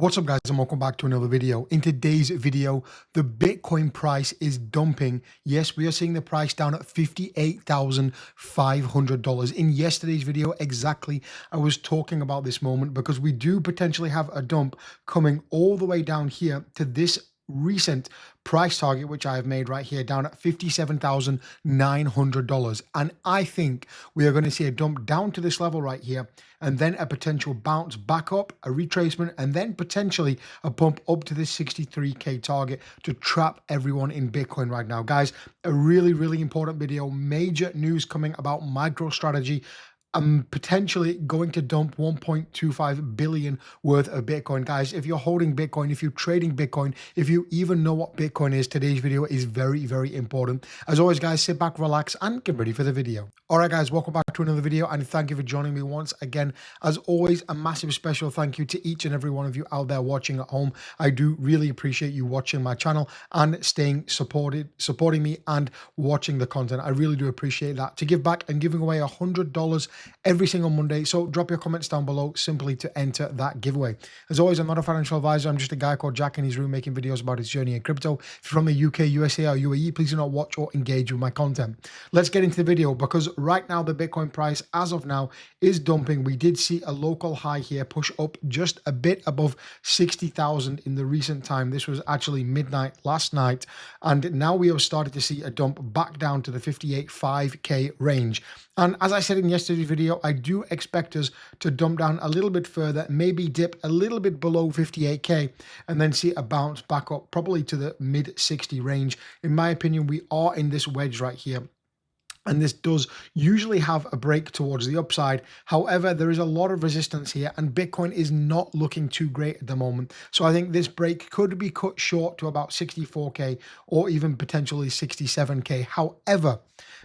What's up guys, and welcome back to another video. In today's video, the Bitcoin price is dumping. Yes, we are seeing the price down at $58,500. In yesterday's video, exactly, I was talking about this moment because we do potentially have a dump coming all the way down here to this recent price target, which I have made right here down at $57,900. And I think we are going to see a dump down to this level right here, and then a potential bounce back up, a retracement, and then potentially a pump up to this 63K target to trap everyone in Bitcoin right now. Guys, a really important video, major news coming about MicroStrategy. I'm potentially going to dump 1.25 billion worth of Bitcoin. Guys, if you're holding Bitcoin, if you're trading Bitcoin, if you even know what Bitcoin is, today's video is very important. As always, guys, sit back, relax, and get ready for the video. All right, guys, welcome back to another video, and thank you for joining me once again. As always, a massive special thank you to each and every one of you out there watching at home. I do really appreciate you watching my channel and supporting me and watching the content. I really do appreciate that. To give back, and giving away $100 every single Monday. So drop your comments down below simply to enter that giveaway. As always, I'm not a financial advisor. I'm just a guy called Jack in his room making videos about his journey in crypto. If you're from the UK, USA, or UAE, please do not watch or engage with my content. Let's get into the video, because right now the Bitcoin price as of now is dumping. We did see a local high here push up just a bit above 60,000 in the recent time. This was actually midnight last night, and now we have started to see a dump back down to the 58.5K range. And as I said in yesterday's video, I do expect us to dump down a little bit further, maybe dip a little bit below 58K, and then see a bounce back up probably to the mid 60 range. In my opinion, we are in this wedge right here, and this does usually have a break towards the upside. However, there is a lot of resistance here, and Bitcoin is not looking too great at the moment. So I think this break could be cut short to about 64K or even potentially 67K. However,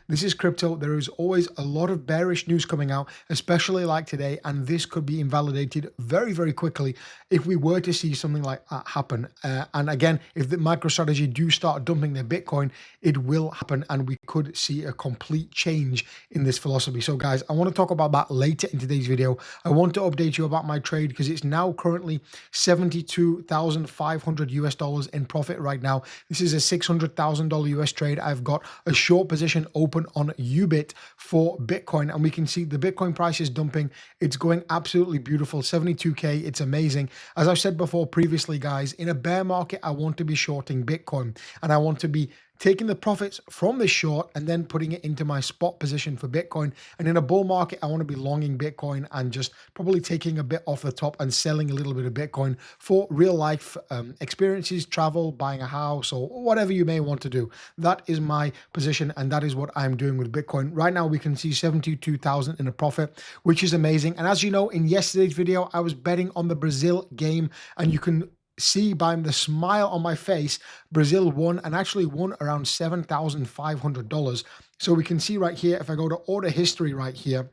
this is crypto. There is always a lot of bearish news coming out, especially like today, and this could be invalidated very quickly if we were to see something like that happen. And again, if the MicroStrategy do start dumping their Bitcoin, it will happen, and we could see a complete change in this philosophy. So guys, I want to talk about that later in today's video. I want to update you about my trade because it's now currently $72,500 US in profit right now. This is a $600,000 US trade. I've got a short position open on Ubit for Bitcoin, and we can see the Bitcoin price is dumping. It's going absolutely beautiful, 72K. It's amazing. As I've said before previously, guys, in a bear market, I want to be shorting Bitcoin, and I want to be taking the profits from this short and then putting it into my spot position for Bitcoin. And in a bull market, I want to be longing Bitcoin and just probably taking a bit off the top and selling a little bit of Bitcoin for real life experiences, travel, buying a house, or whatever you may want to do. That is my position, and that is what I'm doing with Bitcoin. Right now, we can see 72,000 in a profit, which is amazing. And as you know, in yesterday's video, I was betting on the Brazil game, and you can see by the smile on my face, Brazil won, and actually won around $7,500. So we can see right here, if I go to order history right here,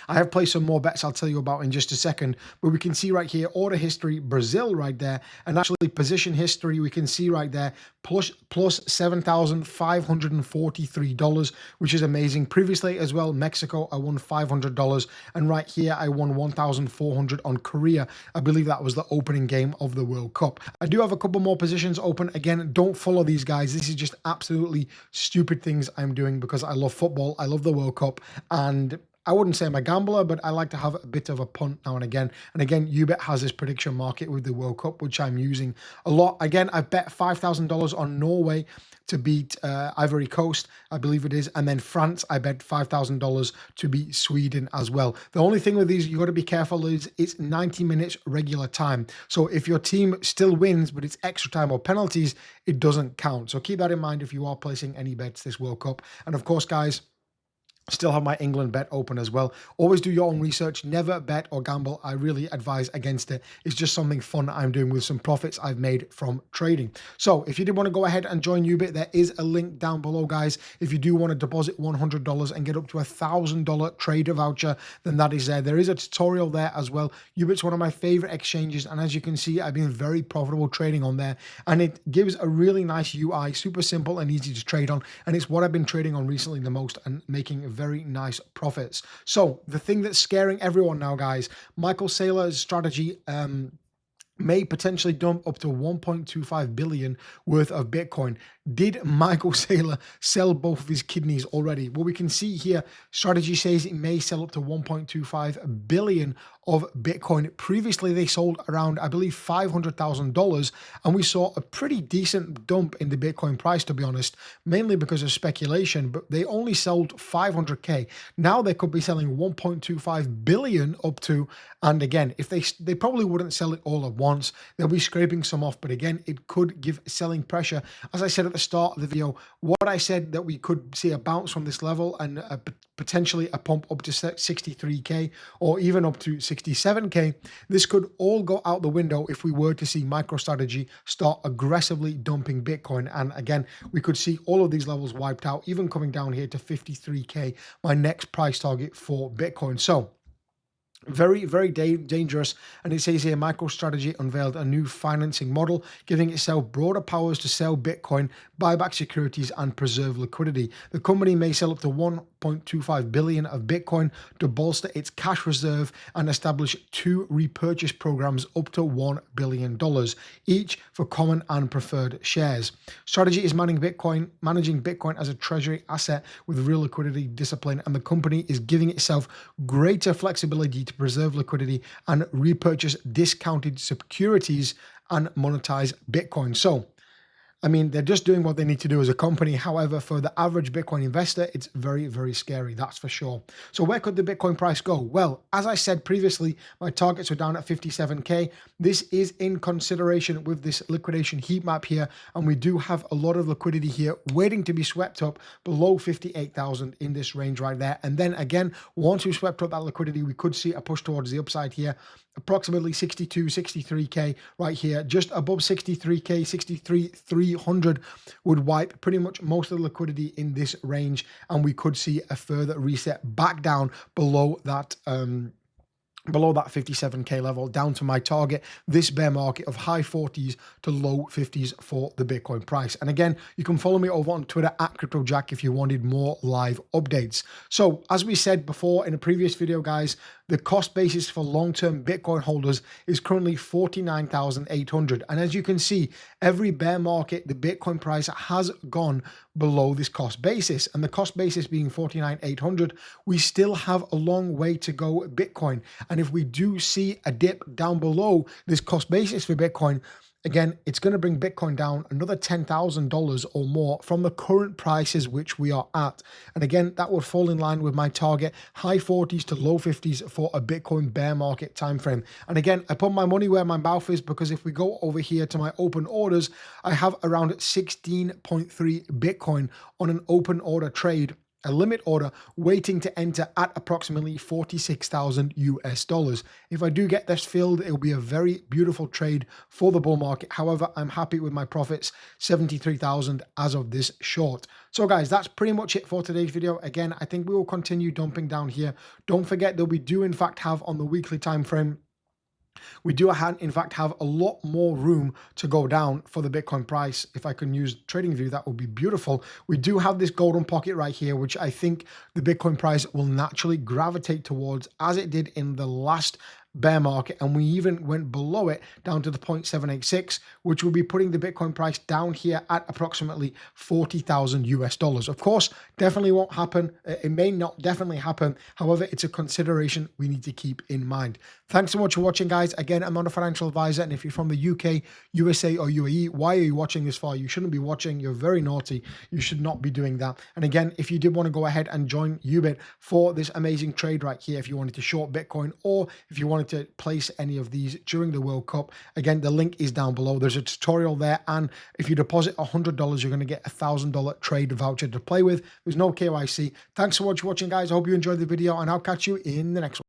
I have placed some more bets I'll tell you about in just a second, but we can see right here, order history, Brazil right there, and actually position history, we can see right there, plus $7,543, which is amazing. Previously as well, Mexico, I won $500, and right here, I won $1,400 on Korea. I believe that was the opening game of the World Cup. I do have a couple more positions open. Again, don't follow these guys. This is just absolutely stupid things I'm doing because I love football, I love the World Cup, and I wouldn't say I'm a gambler, but I like to have a bit of a punt now and again. And again, Ubit has this prediction market with the World Cup, which I'm using a lot. Again, I've bet $5,000 on Norway to beat Ivory Coast, I believe it is. And then France, I bet $5,000 to beat Sweden as well. The only thing with these, you got to be careful, is it's 90 minutes regular time. So if your team still wins, but it's extra time or penalties, it doesn't count. So keep that in mind if you are placing any bets this World Cup. And of course, guys, still have my England bet open as well. Always do your own research. Never bet or gamble. I really advise against it. It's just something fun I'm doing with some profits I've made from trading. So if you did want to go ahead and join Ubit, there is a link down below, guys. If you do want to deposit $100 and get up to $1,000 trader voucher, then that is there. There is a tutorial there as well. Ubit's one of my favorite exchanges, and as you can see, I've been very profitable trading on there, and it gives a really nice UI, super simple and easy to trade on, and it's what I've been trading on recently the most and making very nice profits. So the thing that's scaring everyone now, guys, Michael Saylor's strategy may potentially dump up to 1.25 billion worth of Bitcoin. Did Michael Saylor sell both of his kidneys already? Well, we can see here, strategy says it may sell up to 1.25 billion of Bitcoin. Previously, they sold around, I believe, $500,000, and we saw a pretty decent dump in the Bitcoin price, to be honest, mainly because of speculation, but they only sold 500K. Now they could be selling 1.25 billion up to, and again, if they probably wouldn't sell it all at once, they'll be scraping some off, but again, it could give selling pressure. As I said at the start of the video, what I said that we could see a bounce from this level and potentially a pump up to 63K or even up to 67K. This could all go out the window if we were to see MicroStrategy start aggressively dumping Bitcoin. And again, we could see all of these levels wiped out, even coming down here to 53K, my next price target for Bitcoin. So very, very dangerous. And it says here, MicroStrategy unveiled a new financing model, giving itself broader powers to sell Bitcoin, buy back securities, and preserve liquidity. The company may sell up to 1.25 billion of Bitcoin to bolster its cash reserve and establish 2 repurchase programs up to $1 billion, each for common and preferred shares. Strategy is managing Bitcoin as a treasury asset with real liquidity discipline, and the company is giving itself greater flexibility to preserve liquidity and repurchase discounted securities and monetize Bitcoin. So, I mean, they're just doing what they need to do as a company. However, for the average Bitcoin investor, it's very, very scary, that's for sure. So where could the Bitcoin price go? Well, as I said previously, my targets were down at 57K. This is in consideration with this liquidation heat map here, and we do have a lot of liquidity here waiting to be swept up below 58,000 in this range right there. And then again, once we swept up that liquidity, we could see a push towards the upside here, approximately 62, 63K right here, just above 63K, 63,300 would wipe pretty much most of the liquidity in this range, and we could see a further reset back down below that 57K level, down to my target, this bear market of high 40s to low 50s for the Bitcoin price. And again, you can follow me over on Twitter at CryptoJack if you wanted more live updates. So as we said before in a previous video, guys, the cost basis for long-term Bitcoin holders is currently 49,800. And as you can see, every bear market, the Bitcoin price has gone below this cost basis. And the cost basis being 49,800, we still have a long way to go Bitcoin. And if we do see a dip down below this cost basis for Bitcoin, again, it's going to bring Bitcoin down another $10,000 or more from the current prices which we are at. And again, that would fall in line with my target, high 40s to low 50s for a Bitcoin bear market timeframe. And again, I put my money where my mouth is, because if we go over here to my open orders, I have around 16.3 Bitcoin on an open order trade, a limit order waiting to enter at approximately 46,000 US dollars. If I do get this filled, it will be a very beautiful trade for the bull market. However, I'm happy with my profits, 73,000 as of this short. So guys, that's pretty much it for today's video. Again, I think we will continue dumping down here. Don't forget that we do in fact have on the weekly time frame, we do in fact have a lot more room to go down for the Bitcoin price. If I can use TradingView, that would be beautiful. We do have this golden pocket right here, which I think the Bitcoin price will naturally gravitate towards, as it did in the last bear market, and we even went below it down to the 0.786, which will be putting the Bitcoin price down here at approximately 40,000 US dollars. Of course, definitely won't happen. It may not definitely happen. However, it's a consideration we need to keep in mind. Thanks so much for watching, guys. Again, I'm not a financial advisor, and if you're from the UK, USA, or UAE, why are you watching this far? You shouldn't be watching. You're very naughty. You should not be doing that. And again, if you did want to go ahead and join Ubit for this amazing trade right here, if you wanted to short Bitcoin, or if you wanted to place any of these during the World Cup, again, the link is down below. There's a tutorial there, and if you deposit $100, you're going to get a $1,000 trade voucher to play with. There's no KYC. Thanks so much for watching, guys. I hope you enjoyed the video, and I'll catch you in the next one.